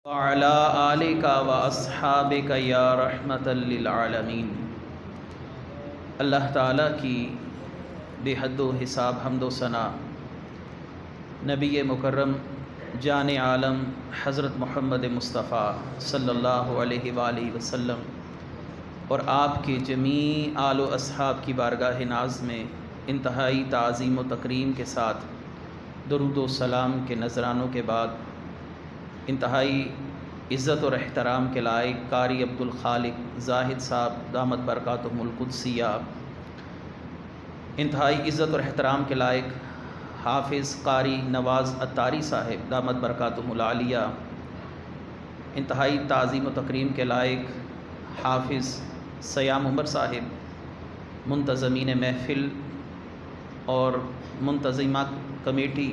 وعلى آلك وأصحابك یا رحمت للعالمین۔ اللہ تعالیٰ کی بے حد و حساب حمد و ثنا نبی مکرم جان عالم حضرت محمد مصطفیٰ صلی اللہ علیہ وآلہ وسلم اور آپ کے جمیع آل و اصحاب کی بارگاہ ناز میں انتہائی تعظیم و تکریم کے ساتھ درود و سلام کے نذرانوں کے بعد انتہائی عزت اور احترام کے لائق قاری عبدالخالق زاہد صاحب دامت برکاتہم القدسیہ، انتہائی عزت اور احترام کے لائق حافظ قاری نواز عطاری صاحب دامت برکاتہم العالیہ، انتہائی تعظیم و تکریم کے لائق حافظ سیام عمر صاحب، منتظمین محفل اور منتظمہ کمیٹی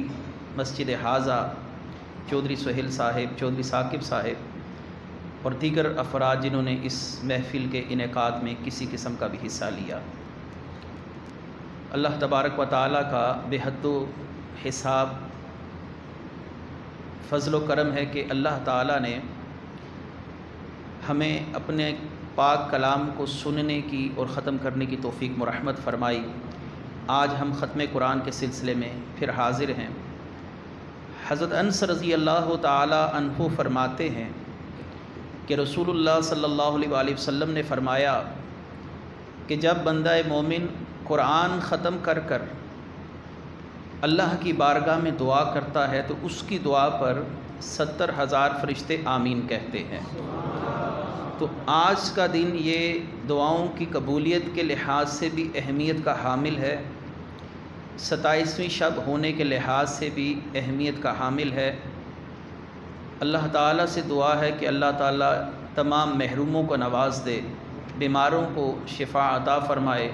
مسجد حاضہ چودھری سہیل صاحب، چودھری ثاقب صاحب اور دیگر افراد جنہوں نے اس محفل کے انعقاد میں کسی قسم کا بھی حصہ لیا۔ اللہ تبارک و تعالیٰ کا بے حد و حساب فضل و کرم ہے کہ اللہ تعالیٰ نے ہمیں اپنے پاک کلام کو سننے کی اور ختم کرنے کی توفیق مرحمت فرمائی۔ آج ہم ختم قرآن کے سلسلے میں پھر حاضر ہیں۔ حضرت انس رضی اللہ تعالی عنہ فرماتے ہیں کہ رسول اللہ صلی اللہ علیہ وآلہ وسلم نے فرمایا کہ جب بندہ مومن قرآن ختم کر کر اللہ کی بارگاہ میں دعا کرتا ہے تو اس کی دعا پر 70,000 فرشتے آمین کہتے ہیں۔ تو آج کا دن یہ دعاؤں کی قبولیت کے لحاظ سے بھی اہمیت کا حامل ہے، 27ویں شب ہونے کے لحاظ سے بھی اہمیت کا حامل ہے۔ اللہ تعالیٰ سے دعا ہے کہ اللہ تعالیٰ تمام محروموں کو نواز دے، بیماروں کو شفا عطا فرمائے،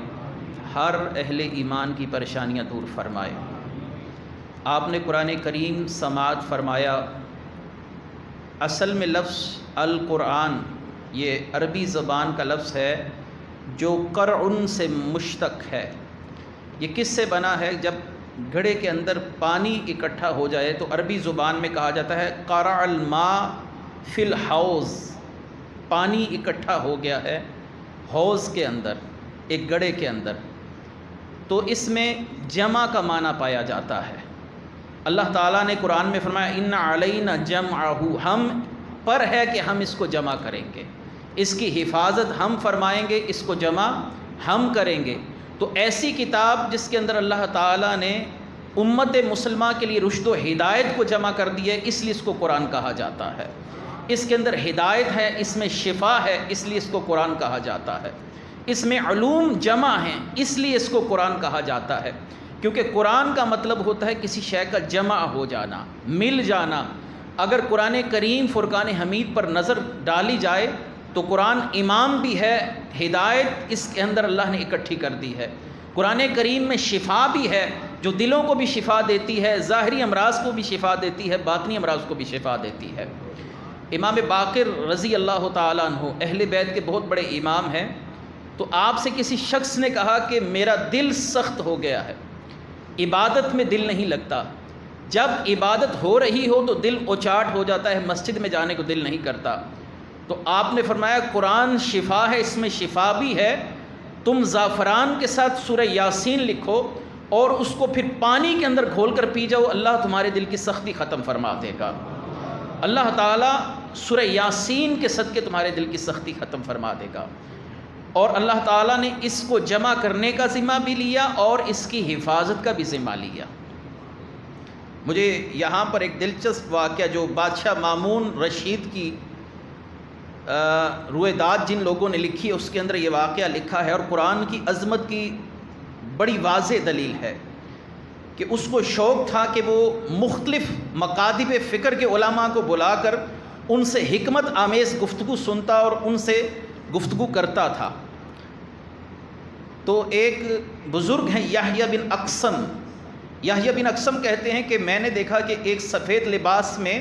ہر اہل ایمان کی پریشانیاں دور فرمائے۔ آپ نے قرآن کریم سماعت فرمایا۔ اصل میں لفظ القرآن یہ عربی زبان کا لفظ ہے جو قرعن سے مشتق ہے۔ یہ کس سے بنا ہے؟ جب گھڑے کے اندر پانی اکٹھا ہو جائے تو عربی زبان میں کہا جاتا ہے قرع الماء فی الحوض، پانی اکٹھا ہو گیا ہے حوض کے اندر، ایک گھڑے کے اندر، تو اس میں جمع کا معنی پایا جاتا ہے۔ اللہ تعالیٰ نے قرآن میں فرمایا ان علینا جمعہ، ہم پر ہے کہ ہم اس کو جمع کریں گے، اس کی حفاظت ہم فرمائیں گے، اس کو جمع ہم کریں گے۔ تو ایسی کتاب جس کے اندر اللہ تعالیٰ نے امت مسلمہ کے لیے رشد و ہدایت کو جمع کر دی ہے، اس لیے اس کو قرآن کہا جاتا ہے۔ اس کے اندر ہدایت ہے، اس میں شفا ہے، اس لیے اس کو قرآن کہا جاتا ہے۔ اس میں علوم جمع ہیں، اس لیے اس کو قرآن کہا جاتا ہے، کیونکہ قرآن کا مطلب ہوتا ہے کسی شے کا جمع ہو جانا، مل جانا۔ اگر قرآن کریم فرقان حمید پر نظر ڈالی جائے تو قرآن امام بھی ہے، ہدایت اس کے اندر اللہ نے اکٹھی کر دی ہے۔ قرآن کریم میں شفا بھی ہے جو دلوں کو بھی شفا دیتی ہے، ظاہری امراض کو بھی شفا دیتی ہے، باطنی امراض کو بھی شفا دیتی ہے۔ امام باقر رضی اللہ تعالیٰ عنہ اہل بیت کے بہت بڑے امام ہیں، تو آپ سے کسی شخص نے کہا کہ میرا دل سخت ہو گیا ہے، عبادت میں دل نہیں لگتا، جب عبادت ہو رہی ہو تو دل اچاٹ ہو جاتا ہے، مسجد میں جانے کو دل نہیں کرتا۔ تو آپ نے فرمایا قرآن شفا ہے، اس میں شفا بھی ہے، تم زعفران کے ساتھ سورہ یاسین لکھو اور اس کو پھر پانی کے اندر گھول کر پی جاؤ، اللہ تمہارے دل کی سختی ختم فرما دے گا۔ اللہ تعالیٰ سورہ یاسین کے صدقے تمہارے دل کی سختی ختم فرما دے گا۔ اور اللہ تعالیٰ نے اس کو جمع کرنے کا ذمہ بھی لیا اور اس کی حفاظت کا بھی ذمہ لیا۔ مجھے یہاں پر ایک دلچسپ واقعہ جو بادشاہ مامون رشید کی رویداد جن لوگوں نے لکھی اس کے اندر یہ واقعہ لکھا ہے، اور قرآن کی عظمت کی بڑی واضح دلیل ہے کہ اس کو شوق تھا کہ وہ مختلف مکاتب فکر کے علماء کو بلا کر ان سے حکمت آمیز گفتگو سنتا اور ان سے گفتگو کرتا تھا۔ تو ایک بزرگ ہیں یحییٰ بن اقسم، یحییٰ بن اقسم کہتے ہیں کہ میں نے دیکھا کہ ایک سفید لباس میں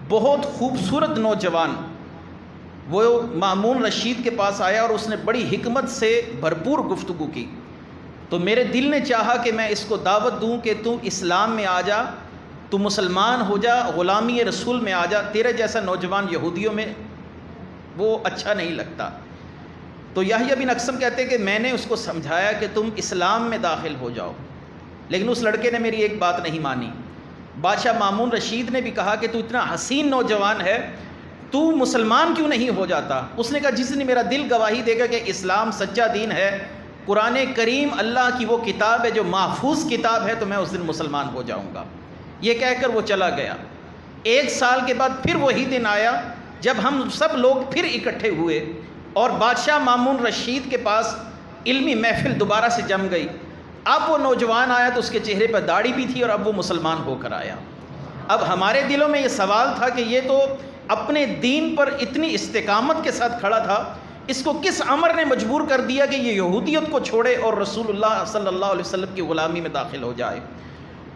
بہت خوبصورت نوجوان وہ مامون رشید کے پاس آیا اور اس نے بڑی حکمت سے بھرپور گفتگو کی، تو میرے دل نے چاہا کہ میں اس کو دعوت دوں کہ تو اسلام میں آ جا تو مسلمان ہو جا، غلامی رسول میں آ جا، تیرے جیسا نوجوان یہودیوں میں وہ اچھا نہیں لگتا۔ تو یحییٰ بن اقسم کہتے ہیں کہ میں نے اس کو سمجھایا کہ تم اسلام میں داخل ہو جاؤ، لیکن اس لڑکے نے میری ایک بات نہیں مانی۔ بادشاہ مامون رشید نے بھی کہا کہ تو اتنا حسین نوجوان ہے، تو مسلمان کیوں نہیں ہو جاتا؟ اس نے کہا جس نے میرا دل گواہی دے گا کہ اسلام سچا دین ہے، قرآن کریم اللہ کی وہ کتاب ہے جو محفوظ کتاب ہے، تو میں اس دن مسلمان ہو جاؤں گا۔ یہ کہہ کر وہ چلا گیا۔ 1 سال کے بعد پھر وہی دن آیا جب ہم سب لوگ پھر اکٹھے ہوئے اور بادشاہ مامون رشید کے پاس علمی محفل دوبارہ سے جم گئی۔ اب وہ نوجوان آیا تو اس کے چہرے پر داڑھی بھی تھی اور اب وہ مسلمان ہو کر آیا۔ اب ہمارے دلوں میں یہ سوال تھا کہ یہ تو اپنے دین پر اتنی استقامت کے ساتھ کھڑا تھا، اس کو کس امر نے مجبور کر دیا کہ یہ یہودیت کو چھوڑے اور رسول اللہ صلی اللہ علیہ وسلم کی غلامی میں داخل ہو جائے؟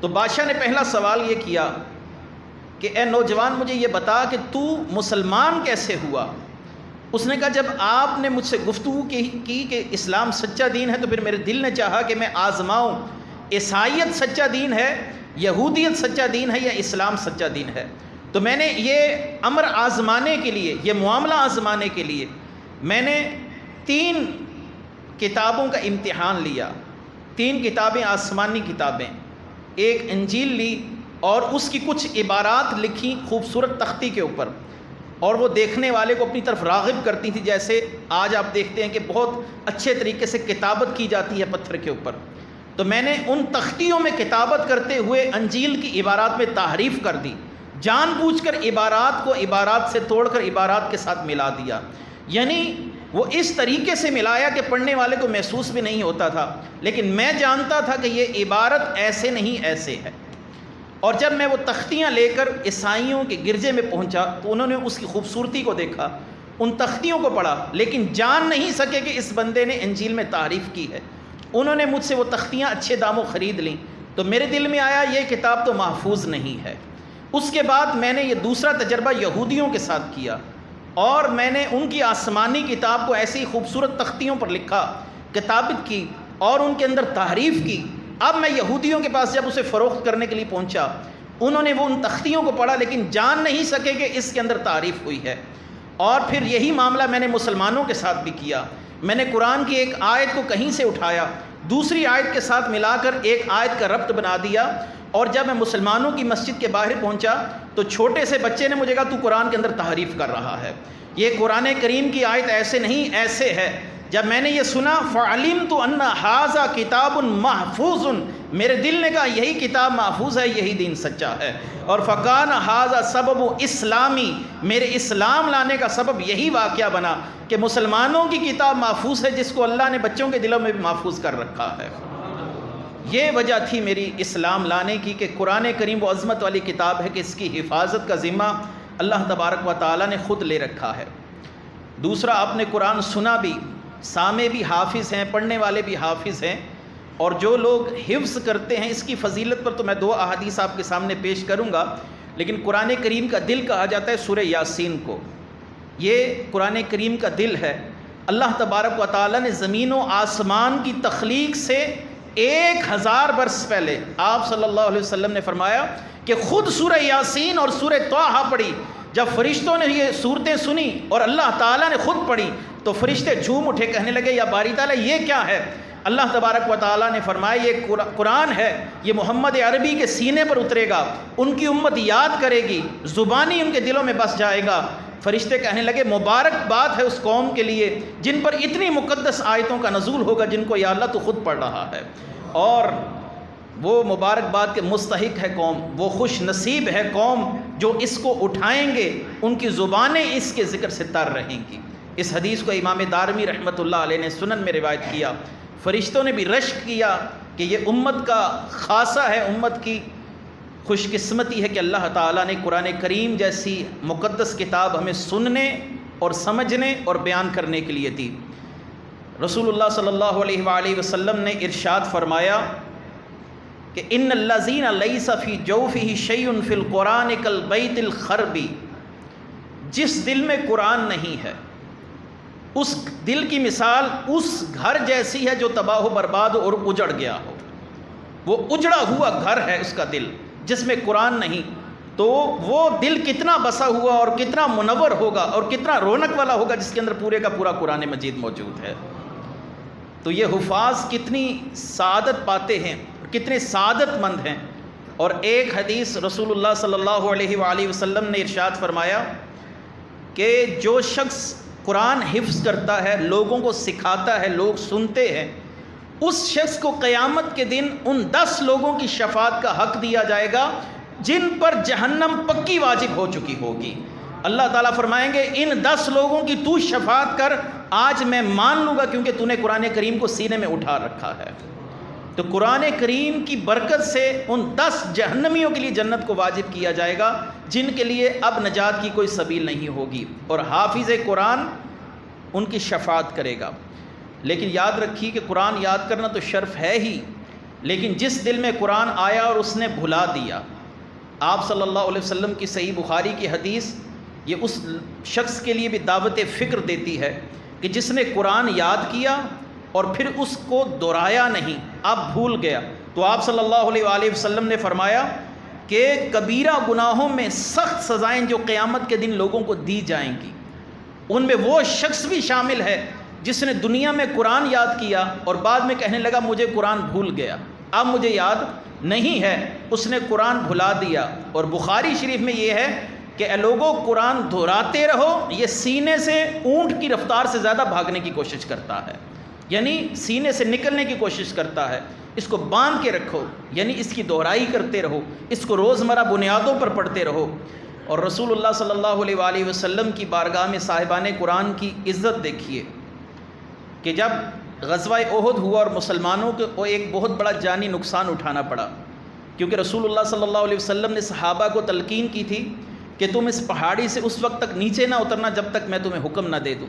تو بادشاہ نے پہلا سوال یہ کیا کہ اے نوجوان مجھے یہ بتا کہ تو مسلمان کیسے ہوا؟ اس نے کہا جب آپ نے مجھ سے گفتگو کی کہ اسلام سچا دین ہے تو پھر میرے دل نے چاہا کہ میں آزماؤں عیسائیت سچا دین ہے، یہودیت سچا دین ہے یا اسلام سچا دین ہے۔ تو میں نے یہ امر آزمانے کے لیے، یہ معاملہ آزمانے کے لیے میں نے 3 کتابوں کا امتحان لیا۔ 3 کتابیں آسمانی کتابیں، ایک انجیل لی اور اس کی کچھ عبارات لکھی خوبصورت تختی کے اوپر، اور وہ دیکھنے والے کو اپنی طرف راغب کرتی تھی، جیسے آج آپ دیکھتے ہیں کہ بہت اچھے طریقے سے کتابت کی جاتی ہے پتھر کے اوپر۔ تو میں نے ان تختیوں میں کتابت کرتے ہوئے انجیل کی عبارات میں تحریف کر دی، جان بوجھ کر عبارات کو عبارات سے توڑ کر عبارات کے ساتھ ملا دیا، یعنی وہ اس طریقے سے ملایا کہ پڑھنے والے کو محسوس بھی نہیں ہوتا تھا، لیکن میں جانتا تھا کہ یہ عبارت ایسے نہیں ایسے ہے۔ اور جب میں وہ تختیاں لے کر عیسائیوں کے گرجے میں پہنچا تو انہوں نے اس کی خوبصورتی کو دیکھا، ان تختیوں کو پڑھا، لیکن جان نہیں سکے کہ اس بندے نے انجیل میں تعریف کی ہے۔ انہوں نے مجھ سے وہ تختیاں اچھے داموں خرید لیں، تو میرے دل میں آیا یہ کتاب تو محفوظ نہیں ہے۔ اس کے بعد میں نے یہ دوسرا تجربہ یہودیوں کے ساتھ کیا، اور میں نے ان کی آسمانی کتاب کو ایسی خوبصورت تختیوں پر لکھا، کتابت کی اور ان کے اندر تحریف کی۔ اب میں یہودیوں کے پاس جب اسے فروخت کرنے کے لیے پہنچا، انہوں نے وہ ان تختیوں کو پڑھا لیکن جان نہیں سکے کہ اس کے اندر تعریف ہوئی ہے۔ اور پھر یہی معاملہ میں نے مسلمانوں کے ساتھ بھی کیا۔ میں نے قرآن کی ایک آیت کو کہیں سے اٹھایا، دوسری آیت کے ساتھ ملا کر ایک آیت کا ربط بنا دیا، اور جب میں مسلمانوں کی مسجد کے باہر پہنچا تو چھوٹے سے بچے نے مجھے کہا تو قرآن کے اندر تحریف کر رہا ہے، یہ قرآن کریم کی آیت ایسے نہیں ایسے ہے۔ جب میں نے یہ سنا فعلمت ان ھذا کتاب محفوظ، میرے دل نے کہا یہی کتاب محفوظ ہے، یہی دین سچا ہے۔ اور فکان ھذا سبب اسلامی، میرے اسلام لانے کا سبب یہی واقعہ بنا کہ مسلمانوں کی کتاب محفوظ ہے جس کو اللہ نے بچوں کے دلوں میں بھی محفوظ کر رکھا ہے۔ یہ وجہ تھی میری اسلام لانے کی کہ قرآن کریم وہ عظمت والی کتاب ہے کہ اس کی حفاظت کا ذمہ اللہ تبارک و تعالیٰ نے خود لے رکھا ہے۔ دوسرا، آپ نے قرآن سنا بھی، سامع بھی حافظ ہیں، پڑھنے والے بھی حافظ ہیں، اور جو لوگ حفظ کرتے ہیں، اس کی فضیلت پر تو میں 2 احادیث آپ کے سامنے پیش کروں گا، لیکن قرآن کریم کا دل کہا جاتا ہے سورہ یاسین کو۔ یہ قرآن کریم کا دل ہے۔ اللہ تبارک و تعالیٰ نے زمین و آسمان کی تخلیق سے 1000 برس پہلے آپ صلی اللہ علیہ وسلم نے فرمایا کہ خود سورہ یاسین اور سورہ طٰہٰ پڑھی۔ جب فرشتوں نے یہ صورتیں سنی اور اللہ تعالیٰ نے خود پڑھی تو فرشتے جھوم اٹھے، کہنے لگے یا باری تعالیٰ یہ کیا ہے؟ اللہ تبارک و تعالیٰ نے فرمایا یہ قرآن ہے، یہ محمد عربی کے سینے پر اترے گا، ان کی امت یاد کرے گی، زبانی ان کے دلوں میں بس جائے گا۔ فرشتے کہنے لگے مبارک بات ہے اس قوم کے لیے جن پر اتنی مقدس آیتوں کا نزول ہوگا، جن کو یا اللہ تو خود پڑھ رہا ہے، اور وہ مبارک بات کے مستحق ہے قوم، وہ خوش نصیب ہے قوم جو اس کو اٹھائیں گے، ان کی زبانیں اس کے ذکر سے تر رہیں گی۔ اس حدیث کو امام دارمی رحمۃ اللہ علیہ نے سنن میں روایت کیا۔ فرشتوں نے بھی رشک کیا کہ یہ امت کا خاصہ ہے، امت کی خوش قسمتی ہے کہ اللہ تعالیٰ نے قرآن کریم جیسی مقدس کتاب ہمیں سننے اور سمجھنے اور بیان کرنے کے لیے دی۔ رسول اللہ صلی اللہ علیہ وآلہ وسلم نے ارشاد فرمایا کہ ان الذین لیس فی جوفہ شیء فی القرآن کالبیت الخرب، جس دل میں قرآن نہیں ہے اس دل کی مثال اس گھر جیسی ہے جو تباہ و برباد اور اجڑ گیا ہو۔ وہ اجڑا ہوا گھر ہے اس کا دل، جس میں قرآن نہیں، تو وہ دل کتنا بسا ہوا اور کتنا منور ہوگا اور کتنا رونق والا ہوگا جس کے اندر پورے کا پورا قرآن مجید موجود ہے۔ تو یہ حفاظ کتنی سعادت پاتے ہیں، کتنے سعادت مند ہیں۔ اور ایک حدیث رسول اللہ صلی اللہ علیہ وآلہ وسلم نے ارشاد فرمایا کہ جو شخص قرآن حفظ کرتا ہے، لوگوں کو سکھاتا ہے، لوگ سنتے ہیں، اس شخص کو قیامت کے دن ان 10 لوگوں کی شفاعت کا حق دیا جائے گا جن پر جہنم پکی واجب ہو چکی ہوگی۔ اللہ تعالیٰ فرمائیں گے ان 10 لوگوں کی تو شفاعت کر، آج میں مان لوں گا کیونکہ تو نے قرآن کریم کو سینے میں اٹھا رکھا ہے۔ تو قرآن کریم کی برکت سے ان 10 جہنمیوں کے لیے جنت کو واجب کیا جائے گا جن کے لیے اب نجات کی کوئی سبیل نہیں ہوگی، اور حافظ قرآن ان کی شفاعت کرے گا۔ لیکن یاد رکھیے کہ قرآن یاد کرنا تو شرف ہے ہی، لیکن جس دل میں قرآن آیا اور اس نے بھلا دیا، آپ صلی اللہ علیہ وسلم کی صحیح بخاری کی حدیث یہ اس شخص کے لیے بھی دعوت فکر دیتی ہے کہ جس نے قرآن یاد کیا اور پھر اس کو دہرایا نہیں، اب بھول گیا۔ تو آپ صلی اللہ علیہ وآلہ وسلم نے فرمایا کہ کبیرہ گناہوں میں سخت سزائیں جو قیامت کے دن لوگوں کو دی جائیں گی، ان میں وہ شخص بھی شامل ہے جس نے دنیا میں قرآن یاد کیا اور بعد میں کہنے لگا مجھے قرآن بھول گیا، اب مجھے یاد نہیں ہے، اس نے قرآن بھلا دیا۔ اور بخاری شریف میں یہ ہے کہ اے لوگوں قرآن دہراتے رہو، یہ سینے سے اونٹ کی رفتار سے زیادہ بھاگنے کی کوشش کرتا ہے، یعنی سینے سے نکلنے کی کوشش کرتا ہے، اس کو باندھ کے رکھو، یعنی اس کی دہرائی کرتے رہو، اس کو روزمرہ بنیادوں پر پڑھتے رہو۔ اور رسول اللہ صلی اللہ علیہ وآلہ وسلم کی بارگاہ میں صاحبان قرآن کی عزت دیکھیے کہ جب غزوہ احد ہوا اور مسلمانوں کو ایک بہت بڑا جانی نقصان اٹھانا پڑا، کیونکہ رسول اللہ صلی اللہ علیہ وسلم نے صحابہ کو تلقین کی تھی کہ تم اس پہاڑی سے اس وقت تک نیچے نہ اترنا جب تک میں تمہیں حکم نہ دے دوں،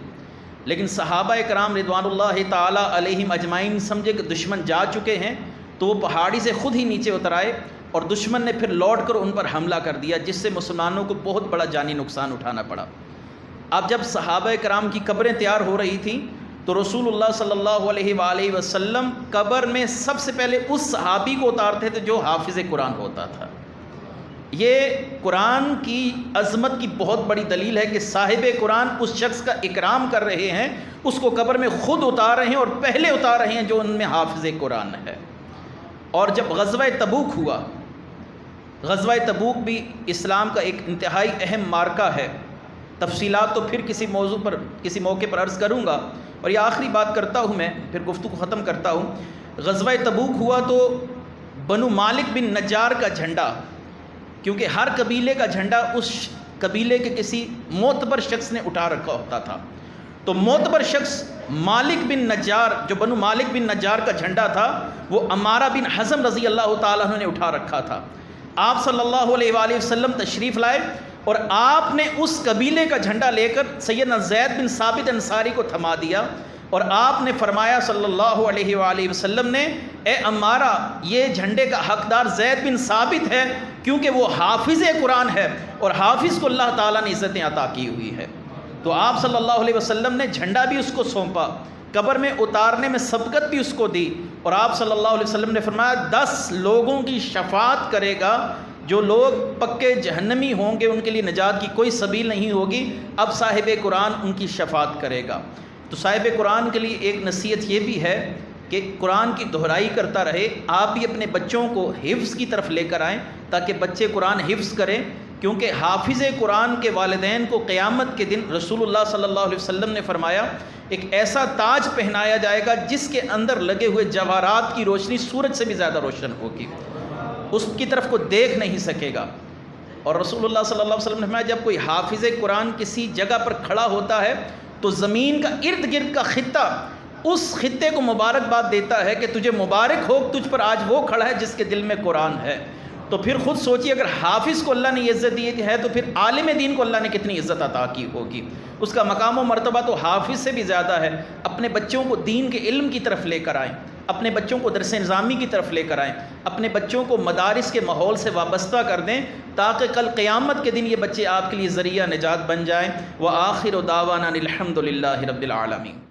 لیکن صحابہ کرام رضوان اللہ تعالی علیہم اجمعین سمجھے کہ دشمن جا چکے ہیں، تو وہ پہاڑی سے خود ہی نیچے اتر آئے اور دشمن نے پھر لوٹ کر ان پر حملہ کر دیا، جس سے مسلمانوں کو بہت بڑا جانی نقصان اٹھانا پڑا۔ اب جب صحابہ کرام کی قبریں تیار ہو رہی تھیں تو رسول اللہ صلی اللہ علیہ وآلہ وسلم قبر میں سب سے پہلے اس صحابی کو اتارتے تھے جو حافظ قرآن ہوتا تھا۔ یہ قرآن کی عظمت کی بہت بڑی دلیل ہے کہ صاحب قرآن اس شخص کا اکرام کر رہے ہیں، اس کو قبر میں خود اتار رہے ہیں اور پہلے اتار رہے ہیں جو ان میں حافظ قرآن ہے۔ اور جب غزوہ تبوک ہوا، غزوہ تبوک بھی اسلام کا ایک انتہائی اہم معرکہ ہے، تفصیلات تو پھر کسی موضوع پر کسی موقع پر عرض کروں گا، اور یہ آخری بات کرتا ہوں میں، پھر گفتگو ختم کرتا ہوں۔ غزوہ تبوک ہوا تو بنو مالک بن نجار کا جھنڈا، کیونکہ ہر قبیلے کا جھنڈا اس قبیلے کے کسی معتبر شخص نے اٹھا رکھا ہوتا تھا، تو معتبر شخص مالک بن نجار، جو بنو مالک بن نجار کا جھنڈا تھا، وہ عمارہ بن حزم رضی اللہ تعالیٰ عنہ نے اٹھا رکھا تھا۔ آپ صلی اللہ علیہ وآلہ وسلم تشریف لائے اور آپ نے اس قبیلے کا جھنڈا لے کر سیدنا زید بن ثابت انصاری کو تھما دیا، اور آپ نے فرمایا صلی اللہ علیہ وآلہ وسلم نے، اے عمارہ یہ جھنڈے کا حقدار زید بن ثابت ہے، کیونکہ وہ حافظ قرآن ہے اور حافظ کو اللہ تعالیٰ نے عزتیں عطا کی ہوئی ہے۔ تو آپ صلی اللہ علیہ وسلم نے جھنڈا بھی اس کو سونپا، قبر میں اتارنے میں سبقت بھی اس کو دی، اور آپ صلی اللہ علیہ وسلم نے فرمایا 10 لوگوں کی شفاعت کرے گا، جو لوگ پکے جہنمی ہوں گے ان کے لیے نجات کی کوئی سبیل نہیں ہوگی، اب صاحب قرآن ان کی شفاعت کرے گا۔ تو صاحب قرآن کے لیے ایک نصیحت یہ بھی ہے کہ قرآن کی دہرائی کرتا رہے، آپ بھی اپنے بچوں کو حفظ کی طرف لے کر آئیں تاکہ بچے قرآن حفظ کریں، کیونکہ حافظ قرآن کے والدین کو قیامت کے دن رسول اللہ صلی اللہ علیہ وسلم نے فرمایا ایک ایسا تاج پہنایا جائے گا جس کے اندر لگے ہوئے جواہرات کی روشنی سورج سے بھی زیادہ روشن ہوگی، اس کی طرف کو دیکھ نہیں سکے گا۔ اور رسول اللہ صلی اللہ علیہ وسلم نے فرمایا جب کوئی حافظ قرآن کسی جگہ پر کھڑا ہوتا ہے تو زمین کا ارد گرد کا خطہ اس خطے کو مبارکباد دیتا ہے کہ تجھے مبارک ہو، تجھ پر آج وہ کھڑا ہے جس کے دل میں قرآن ہے۔ تو پھر خود سوچیے اگر حافظ کو اللہ نے یہ عزت دی ہے تو پھر عالم دین کو اللہ نے کتنی عزت عطا کی ہوگی، اس کا مقام و مرتبہ تو حافظ سے بھی زیادہ ہے۔ اپنے بچوں کو دین کے علم کی طرف لے کر آئیں، اپنے بچوں کو درس نظامی کی طرف لے کر آئیں، اپنے بچوں کو مدارس کے ماحول سے وابستہ کر دیں تاکہ کل قیامت کے دن یہ بچے آپ کے لیے ذریعہ نجات بن جائیں۔ وآخر دعوانا الحمد للہ رب العالمین۔